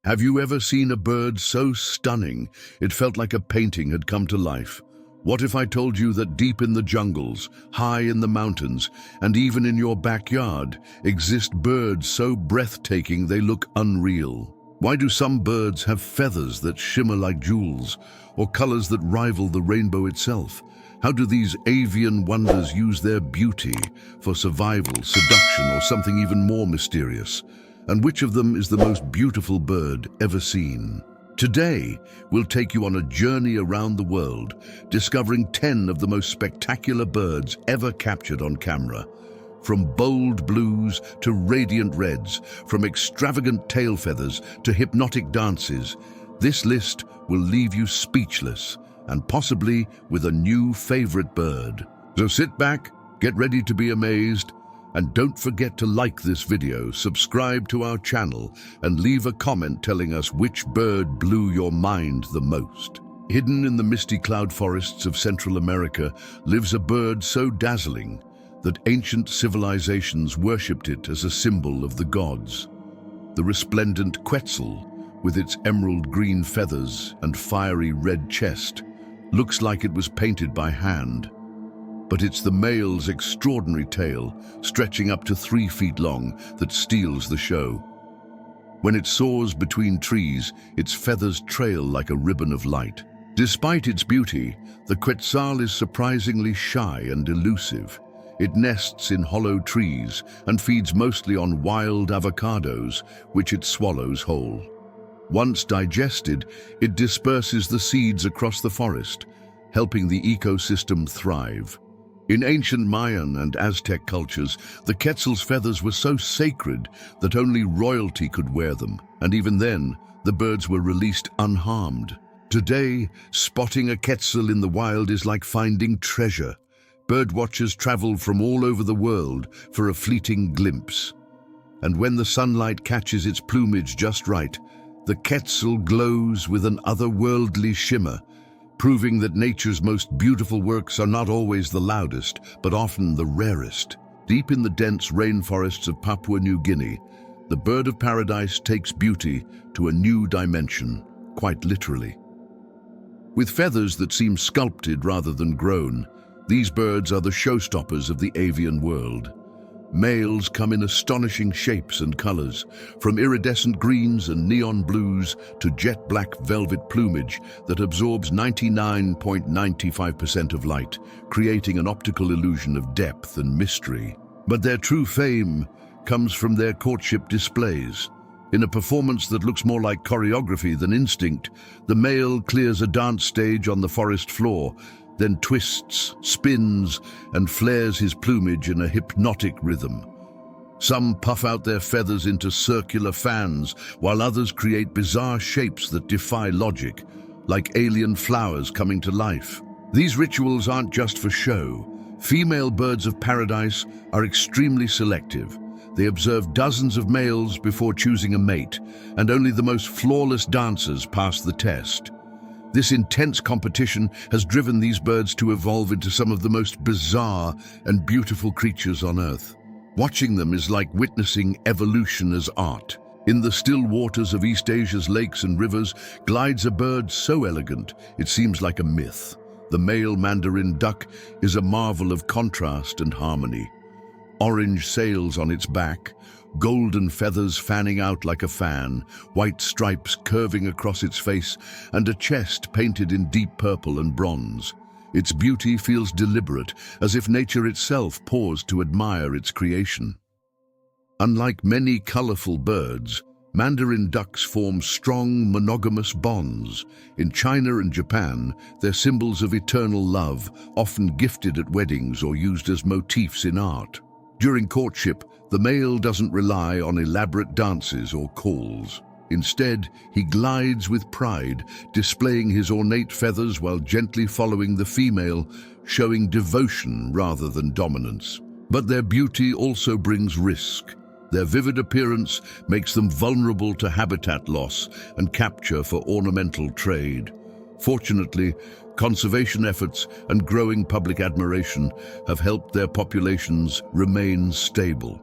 Have you ever seen a bird so stunning it felt like a painting had come to life? What if I told you that deep in the jungles, high in the mountains, and even in your backyard, exist birds so breathtaking they look unreal? Why do some birds have feathers that shimmer like jewels, or colors that rival the rainbow itself? How do these avian wonders use their beauty for survival, seduction, or something even more mysterious? And which of them is the most beautiful bird ever seen? Today, we'll take you on a journey around the world, discovering 10 of the most spectacular birds ever captured on camera. From bold blues to radiant reds, from extravagant tail feathers to hypnotic dances, this list will leave you speechless and possibly with a new favorite bird. So sit back, get ready to be amazed, and don't forget to like this video, subscribe to our channel, and leave a comment telling us which bird blew your mind the most. Hidden in the misty cloud forests of Central America lives a bird so dazzling that ancient civilizations worshipped it as a symbol of the gods. The resplendent quetzal, with its emerald green feathers and fiery red chest, looks like it was painted by hand. But it's the male's extraordinary tail, stretching up to 3 feet long, that steals the show. When it soars between trees, its feathers trail like a ribbon of light. Despite its beauty, the quetzal is surprisingly shy and elusive. It nests in hollow trees and feeds mostly on wild avocados, which it swallows whole. Once digested, it disperses the seeds across the forest, helping the ecosystem thrive. In ancient Mayan and Aztec cultures, the quetzal's feathers were so sacred that only royalty could wear them, and even then, the birds were released unharmed. Today, spotting a quetzal in the wild is like finding treasure. Birdwatchers travel from all over the world for a fleeting glimpse. And when the sunlight catches its plumage just right, the quetzal glows with an otherworldly shimmer, proving that nature's most beautiful works are not always the loudest, but often the rarest. Deep in the dense rainforests of Papua New Guinea, the bird of paradise takes beauty to a new dimension, quite literally. With feathers that seem sculpted rather than grown, these birds are the showstoppers of the avian world. Males come in astonishing shapes and colors, from iridescent greens and neon blues to jet black velvet plumage that absorbs 99.95% of light, creating an optical illusion of depth and mystery. But their true fame comes from their courtship displays. In a performance that looks more like choreography than instinct, the male clears a dance stage on the forest floor, then twists, spins, and flares his plumage in a hypnotic rhythm. Some puff out their feathers into circular fans, while others create bizarre shapes that defy logic, like alien flowers coming to life. These rituals aren't just for show. Female birds of paradise are extremely selective. They observe dozens of males before choosing a mate, and only the most flawless dancers pass the test. This intense competition has driven these birds to evolve into some of the most bizarre and beautiful creatures on Earth. Watching them is like witnessing evolution as art. In the still waters of East Asia's lakes and rivers glides a bird so elegant it seems like a myth. The male Mandarin duck is a marvel of contrast and harmony. Orange sails on its back, golden feathers fanning out like a fan, white stripes curving across its face, and a chest painted in deep purple and bronze. Its beauty feels deliberate, as if nature itself paused to admire its creation. Unlike many colorful birds, Mandarin ducks form strong, monogamous bonds. In China and Japan, they're symbols of eternal love, often gifted at weddings or used as motifs in art. During courtship, the male doesn't rely on elaborate dances or calls. Instead, he glides with pride, displaying his ornate feathers while gently following the female, showing devotion rather than dominance. But their beauty also brings risk. Their vivid appearance makes them vulnerable to habitat loss and capture for ornamental trade. Fortunately, conservation efforts and growing public admiration have helped their populations remain stable.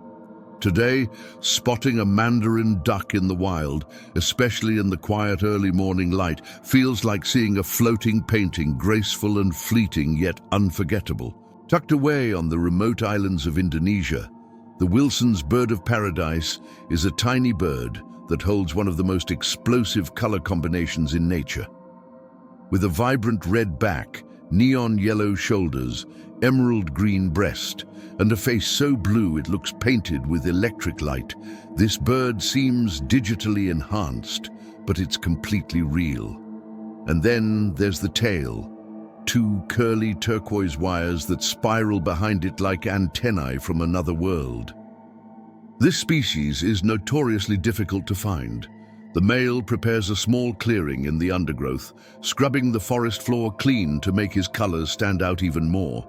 Today, spotting a Mandarin duck in the wild, especially in the quiet early morning light, feels like seeing a floating painting, graceful and fleeting yet unforgettable. Tucked away on the remote islands of Indonesia, the Wilson's bird of paradise is a tiny bird that holds one of the most explosive color combinations in nature. With a vibrant red back, neon yellow shoulders, emerald green breast, and a face so blue it looks painted with electric light, this bird seems digitally enhanced, but it's completely real. And then there's the tail, two curly turquoise wires that spiral behind it like antennae from another world. This species is notoriously difficult to find. The male prepares a small clearing in the undergrowth, scrubbing the forest floor clean to make his colors stand out even more.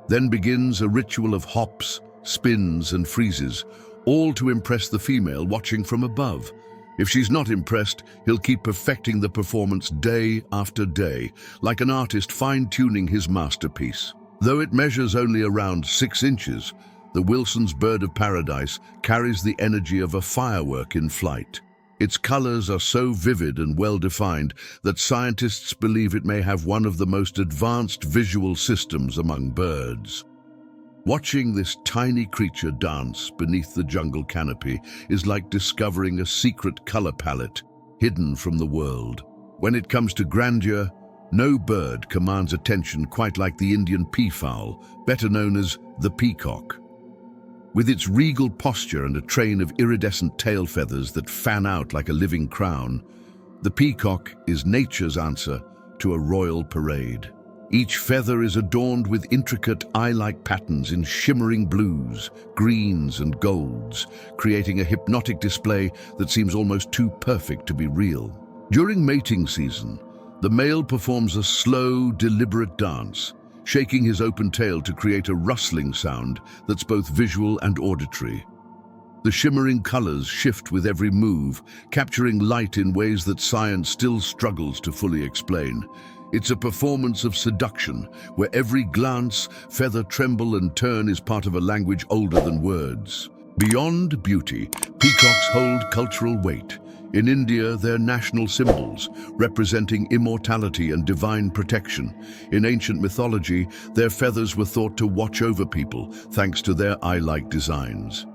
Then begins a ritual of hops, spins, and freezes, all to impress the female watching from above. If she's not impressed, he'll keep perfecting the performance day after day, like an artist fine-tuning his masterpiece. Though it measures only around 6 inches, the Wilson's bird of paradise carries the energy of a firework in flight. Its colors are so vivid and well-defined that scientists believe it may have one of the most advanced visual systems among birds. Watching this tiny creature dance beneath the jungle canopy is like discovering a secret color palette hidden from the world. When it comes to grandeur, no bird commands attention quite like the Indian peafowl, better known as the peacock. With its regal posture and a train of iridescent tail feathers that fan out like a living crown, the peacock is nature's answer to a royal parade. Each feather is adorned with intricate eye-like patterns in shimmering blues, greens, and golds, creating a hypnotic display that seems almost too perfect to be real. During mating season, the male performs a slow, deliberate dance, shaking his open tail to create a rustling sound that's both visual and auditory. The shimmering colors shift with every move, capturing light in ways that science still struggles to fully explain. It's a performance of seduction, where every glance, feather tremble, and turn is part of a language older than words. Beyond beauty, peacocks hold cultural weight. In India, they're national symbols, representing immortality and divine protection. In ancient mythology, their feathers were thought to watch over people, thanks to their eye-like designs.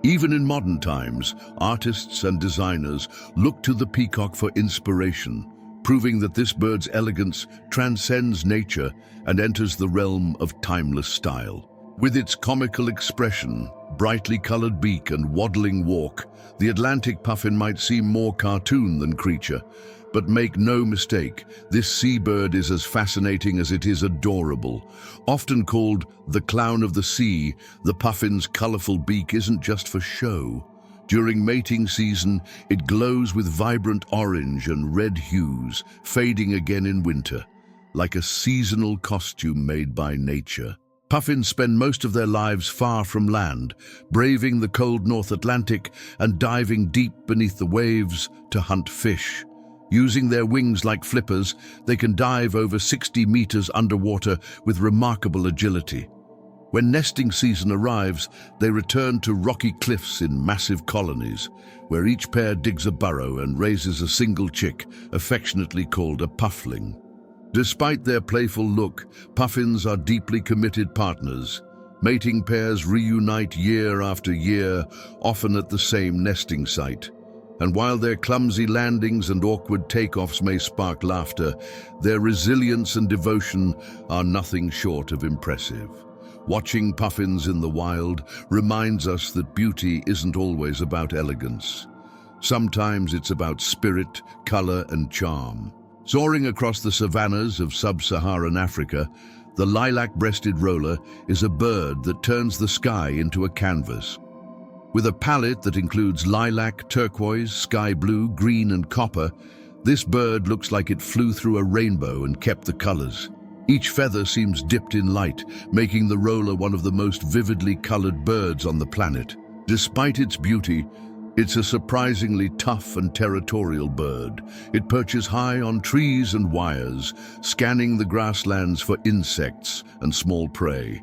Even in modern times, artists and designers look to the peacock for inspiration, proving that this bird's elegance transcends nature and enters the realm of timeless style. With its comical expression, brightly colored beak, and waddling walk, the Atlantic puffin might seem more cartoon than creature. But make no mistake, this seabird is as fascinating as it is adorable. Often called the clown of the sea, the puffin's colorful beak isn't just for show. During mating season, it glows with vibrant orange and red hues, fading again in winter, like a seasonal costume made by nature. Puffins spend most of their lives far from land, braving the cold North Atlantic and diving deep beneath the waves to hunt fish. Using their wings like flippers, they can dive over 60 meters underwater with remarkable agility. When nesting season arrives, they return to rocky cliffs in massive colonies, where each pair digs a burrow and raises a single chick, affectionately called a puffling. Despite their playful look, puffins are deeply committed partners. Mating pairs reunite year after year, often at the same nesting site. And while their clumsy landings and awkward takeoffs may spark laughter, their resilience and devotion are nothing short of impressive. Watching puffins in the wild reminds us that beauty isn't always about elegance. Sometimes it's about spirit, color, and charm. Soaring across the savannas of sub-Saharan Africa, the lilac-breasted roller is a bird that turns the sky into a canvas. With a palette that includes lilac, turquoise, sky blue, green, and copper, this bird looks like it flew through a rainbow and kept the colors. Each feather seems dipped in light, making the roller one of the most vividly colored birds on the planet. Despite its beauty, it's a surprisingly tough and territorial bird. It perches high on trees and wires, scanning the grasslands for insects and small prey.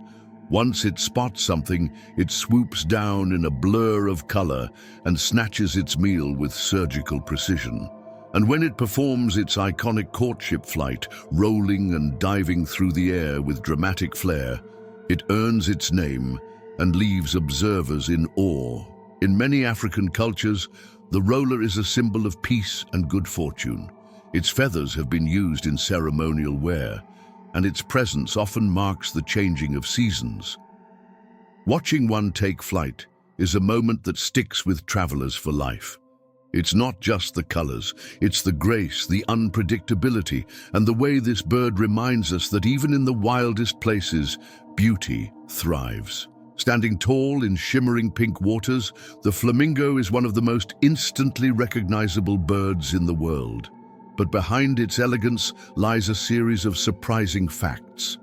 Once it spots something, it swoops down in a blur of color and snatches its meal with surgical precision. And when it performs its iconic courtship flight, rolling and diving through the air with dramatic flair, it earns its name and leaves observers in awe. In many African cultures, the roller is a symbol of peace and good fortune. Its feathers have been used in ceremonial wear, and its presence often marks the changing of seasons. Watching one take flight is a moment that sticks with travelers for life. It's not just the colors, it's the grace, the unpredictability, and the way this bird reminds us that even in the wildest places, beauty thrives. Standing tall in shimmering pink waters, the flamingo is one of the most instantly recognizable birds in the world. But behind its elegance lies a series of surprising facts.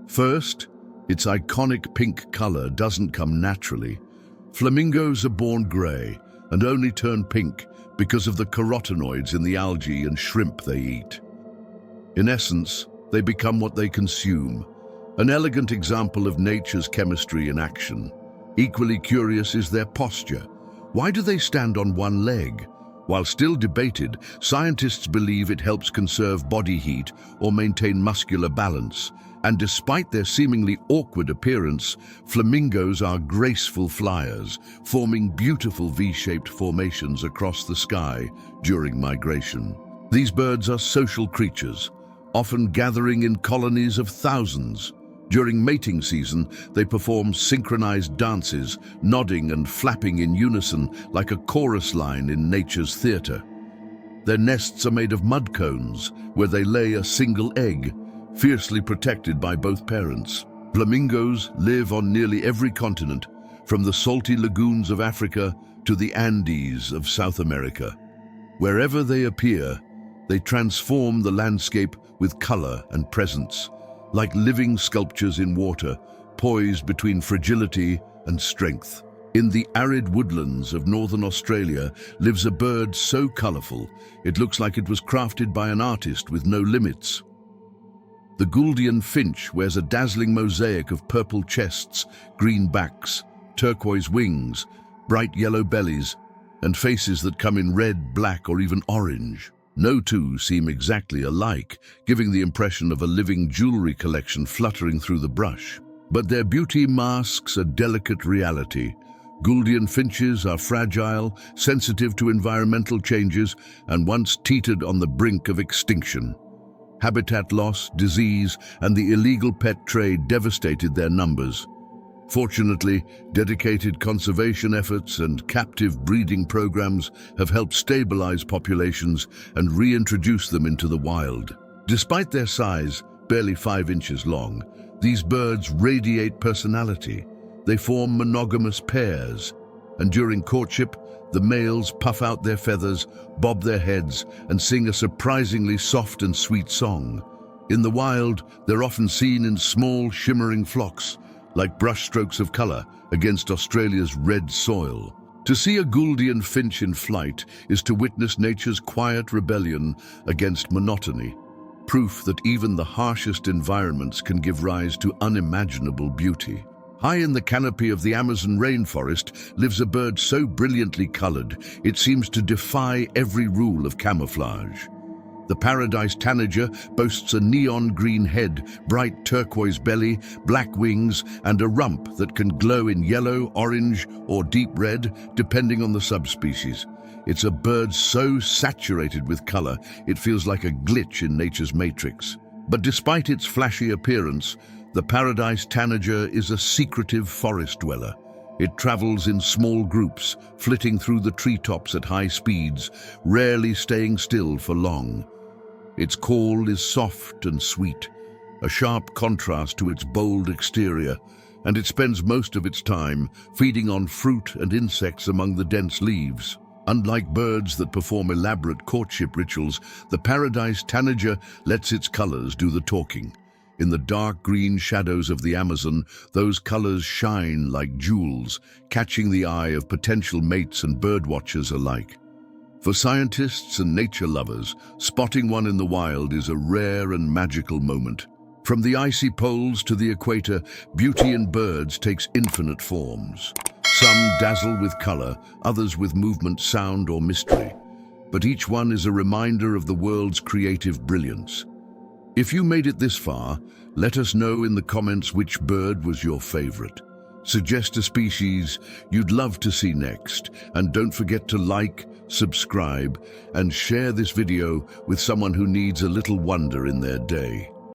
First, its iconic pink color doesn't come naturally. Flamingos are born gray and only turn pink because of the carotenoids in the algae and shrimp they eat. In essence, they become what they consume, an elegant example of nature's chemistry in action. Equally curious is their posture. Why do they stand on one leg? While still debated, scientists believe it helps conserve body heat or maintain muscular balance. And despite their seemingly awkward appearance, flamingos are graceful flyers, forming beautiful V-shaped formations across the sky during migration. These birds are social creatures, often gathering in colonies of thousands. During mating season, they perform synchronized dances, nodding and flapping in unison like a chorus line in nature's theater. Their nests are made of mud cones, where they lay a single egg, fiercely protected by both parents. Flamingos live on nearly every continent, from the salty lagoons of Africa to the Andes of South America. Wherever they appear, they transform the landscape with color and presence, like living sculptures in water, poised between fragility and strength. In the arid woodlands of northern Australia lives a bird so colorful, it looks like it was crafted by an artist with no limits. The Gulian Finch wears a dazzling mosaic of purple chests, green backs, turquoise wings, bright yellow bellies, and faces that come in red, black, or even orange. No two seem exactly alike, giving the impression of a living jewelry collection fluttering through the brush. But their beauty masks a delicate reality. Gulian finches are fragile, sensitive to environmental changes, and once teetered on the brink of extinction. Habitat loss, disease, and the illegal pet trade devastated their numbers. Fortunately, dedicated conservation efforts and captive breeding programs have helped stabilize populations and reintroduce them into the wild. Despite their size, barely 5 inches long, these birds radiate personality. They form monogamous pairs, and during courtship, the males puff out their feathers, bob their heads, and sing a surprisingly soft and sweet song. In the wild, they're often seen in small, shimmering flocks, like brushstrokes of color against Australia's red soil. To see a Gulian finch in flight is to witness nature's quiet rebellion against monotony, proof that even the harshest environments can give rise to unimaginable beauty. High in the canopy of the Amazon rainforest lives a bird so brilliantly colored it seems to defy every rule of camouflage. The paradise tanager boasts a neon green head, bright turquoise belly, black wings, and a rump that can glow in yellow, orange, or deep red, depending on the subspecies. It's a bird so saturated with color, it feels like a glitch in nature's matrix. But despite its flashy appearance, the paradise tanager is a secretive forest dweller. It travels in small groups, flitting through the treetops at high speeds, rarely staying still for long. Its call is soft and sweet, a sharp contrast to its bold exterior, and it spends most of its time feeding on fruit and insects among the dense leaves. Unlike birds that perform elaborate courtship rituals, the paradise tanager lets its colors do the talking. In the dark green shadows of the Amazon, those colors shine like jewels, catching the eye of potential mates and birdwatchers alike. For scientists and nature lovers, spotting one in the wild is a rare and magical moment. From the icy poles to the equator, beauty in birds takes infinite forms. Some dazzle with color, others with movement, sound, or mystery. But each one is a reminder of the world's creative brilliance. If you made it this far, let us know in the comments which bird was your favorite. Suggest a species you'd love to see next, and don't forget to like, subscribe, and share this video with someone who needs a little wonder in their day.